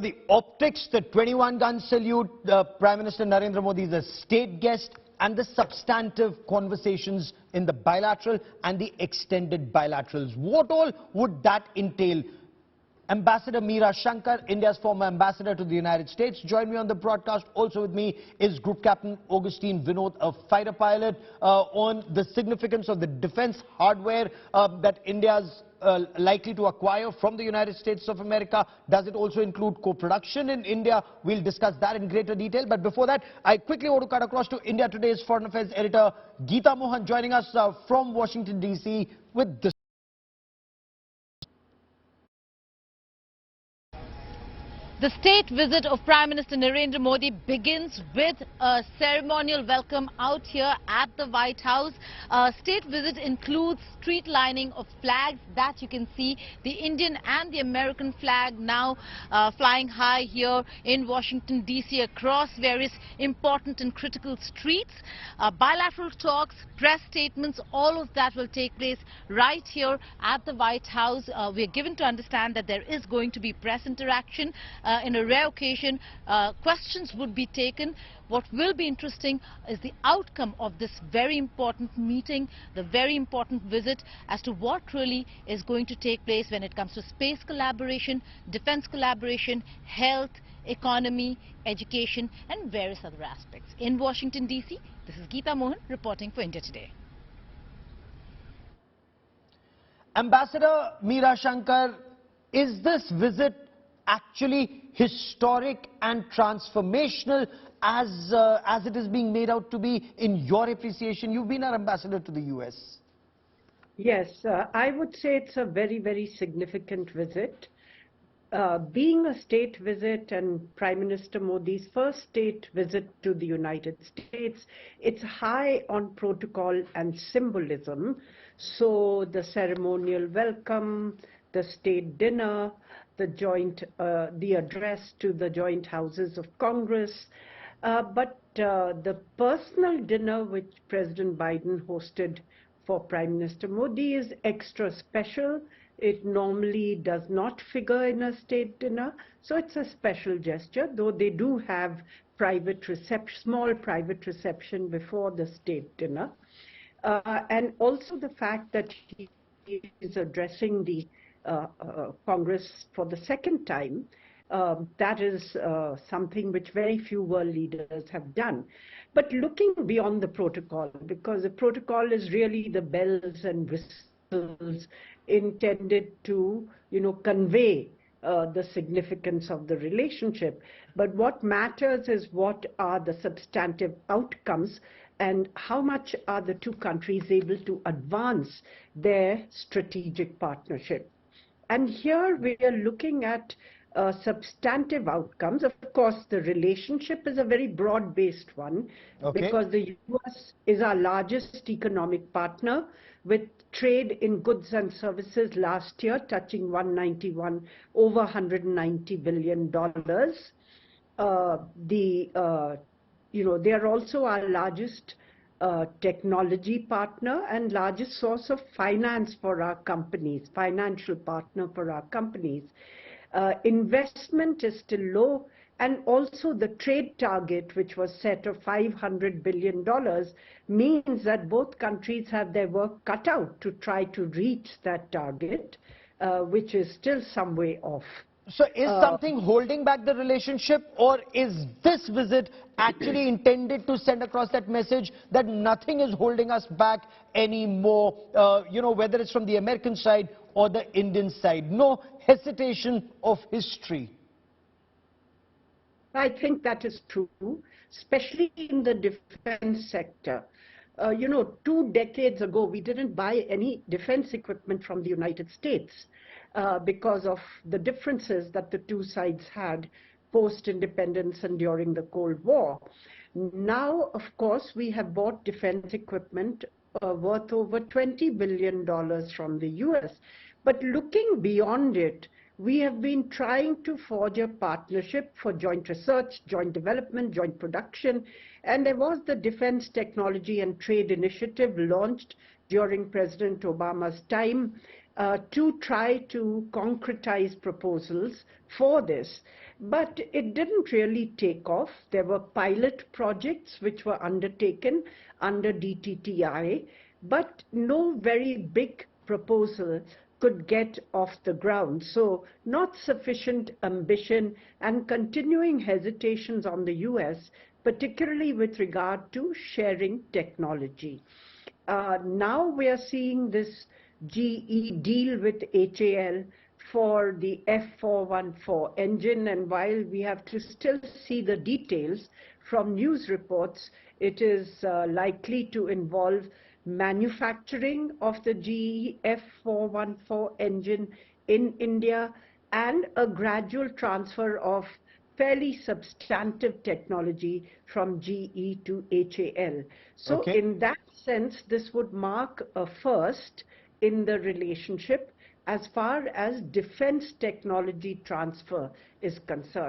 The optics, the 21-gun salute, Prime Minister Narendra Modi is a state guest, and the substantive conversations in the bilateral and the extended bilaterals. What all would that entail? Ambassador Meera Shankar, India's former ambassador to the United States, joined me on the broadcast. Also with me is Group Captain Augustine Vinod, a fighter pilot, on the significance of the defense hardware that India's likely to acquire from the United States of America. Does it also include co-production in India? We'll discuss that in greater detail. But before that, I quickly want to cut across to India Today's Foreign Affairs editor, Geeta Mohan, joining us from Washington, D.C. with this. The state visit of Prime Minister Narendra Modi begins with a ceremonial welcome out here at the White House. State visit includes street lining of flags that you can see, the Indian and the American flag now flying high here in Washington, D.C. across various important and critical streets. Bilateral talks, press statements, all of that will take place right here at the White House. We are given to understand that there is going to be press interaction. In a rare occasion, questions would be taken. What will be interesting is the outcome of this very important meeting, the very important visit, as to what really is going to take place when it comes to space collaboration, defense collaboration, health, economy, education, and various other aspects. In Washington, D.C., this is Geeta Mohan reporting for India Today. Ambassador Meera Shankar, is this visit actually historic and transformational as it is being made out to be in your appreciation? You've been our ambassador to the US. Yes, I would say it's a very, very significant visit. Being a state visit and Prime Minister Modi's first state visit to the United States, it's high on protocol and symbolism. So the ceremonial welcome, the state dinner, the address to the joint houses of Congress, but the personal dinner which President Biden hosted for Prime Minister Modi is extra special. It normally does not figure in a state dinner, so it's a special gesture, though they do have small private reception before the state dinner. And also the fact that he is addressing the Congress for the second time, that is something which very few world leaders have done. But looking beyond the protocol, because the protocol is really the bells and whistles intended to, convey the significance of the relationship. But what matters is what are the substantive outcomes and how much are the two countries able to advance their strategic partnership. And here we are looking at substantive outcomes. Of course, the relationship is a very broad-based one, because the US is our largest economic partner, with trade in goods and services last year touching over $190 billion. They are also our largest technology partner and largest source of finance for our companies, financial partner for our companies. Investment is still low, and also the trade target, which was set of $500 billion, means that both countries have their work cut out to try to reach that target, which is still some way off. So is something holding back the relationship, or is this visit actually intended to send across that message that nothing is holding us back anymore, whether it's from the American side or the Indian side? No hesitation of history. I think that is true, especially in the defense sector. 2 decades ago, we didn't buy any defense equipment from the United States because of the differences that the two sides had post-independence and during the Cold War. Now, of course, we have bought defense equipment worth over $20 billion from the US. But looking beyond it, we have been trying to forge a partnership for joint research, joint development, joint production, and there was the Defense Technology and Trade Initiative launched during President Obama's time to try to concretize proposals for this. but it didn't really take off. There were pilot projects which were undertaken under DTTI, but no very big proposal could get off the ground. So not sufficient ambition and continuing hesitations on the US, particularly with regard to sharing technology. Now we are seeing this GE deal with HAL for the F414 engine, and while we have to still see the details from news reports, it is likely to involve manufacturing of the GE F414 engine in India and a gradual transfer of fairly substantive technology from GE to HAL. So Okay. in that sense, this would mark a first in the relationship as far as defense technology transfer is concerned.